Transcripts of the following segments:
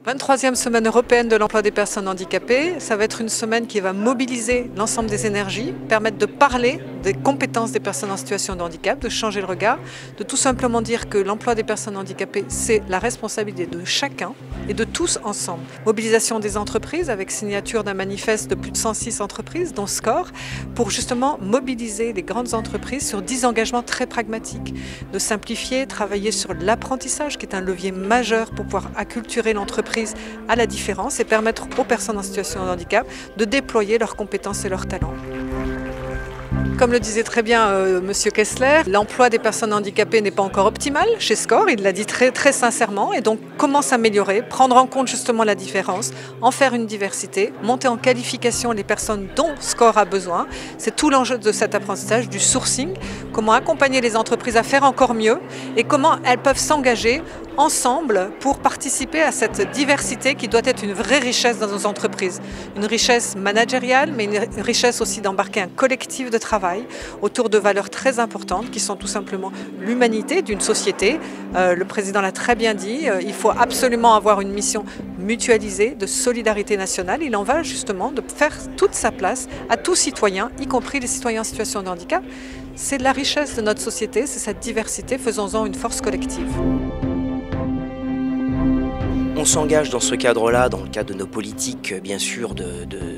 23e semaine européenne de l'emploi des personnes handicapées, ça va être une semaine qui va mobiliser l'ensemble des énergies, permettre de parler des compétences des personnes en situation de handicap, de changer le regard, de tout simplement dire que l'emploi des personnes handicapées, c'est la responsabilité de chacun et de tous ensemble. Mobilisation des entreprises avec signature d'un manifeste de plus de 106 entreprises, dont SCORE, pour justement mobiliser les grandes entreprises sur 10 engagements très pragmatiques, de simplifier, travailler sur l'apprentissage qui est un levier majeur pour pouvoir acculturer l'entreprise à la différence et permettre aux personnes en situation de handicap de déployer leurs compétences et leurs talents. Comme le disait très bien Monsieur Kessler, l'emploi des personnes handicapées n'est pas encore optimal chez SCORE, il l'a dit très sincèrement, et donc comment s'améliorer, prendre en compte justement la différence, en faire une diversité, monter en qualification les personnes dont SCORE a besoin. C'est tout l'enjeu de cet apprentissage, du sourcing, comment accompagner les entreprises à faire encore mieux et comment elles peuvent s'engager ensemble pour participer à cette diversité qui doit être une vraie richesse dans nos entreprises. Une richesse managériale, mais une richesse aussi d'embarquer un collectif de travail autour de valeurs très importantes qui sont tout simplement l'humanité d'une société. Le président l'a très bien dit, il faut absolument avoir une mission mutualisée de solidarité nationale. Il en va justement de faire toute sa place à tout citoyen, y compris les citoyens en situation de handicap. C'est la richesse de notre société, c'est cette diversité, faisons-en une force collective. On s'engage dans ce cadre-là, dans le cadre de nos politiques, bien sûr, de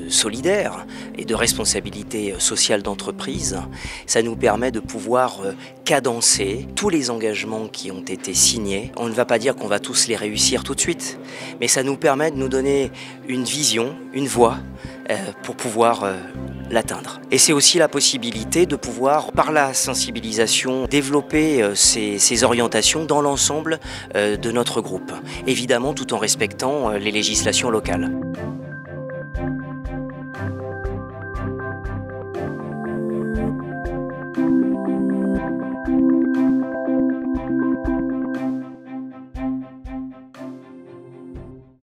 solidaires et de responsabilité sociale d'entreprise. Ça nous permet de pouvoir cadencer tous les engagements qui ont été signés. On ne va pas dire qu'on va tous les réussir tout de suite, mais ça nous permet de nous donner une vision, une voie pour pouvoir l'atteindre. Et c'est aussi la possibilité de pouvoir, par la sensibilisation, développer ces orientations dans l'ensemble de notre groupe. Évidemment, tout en respectant les législations locales.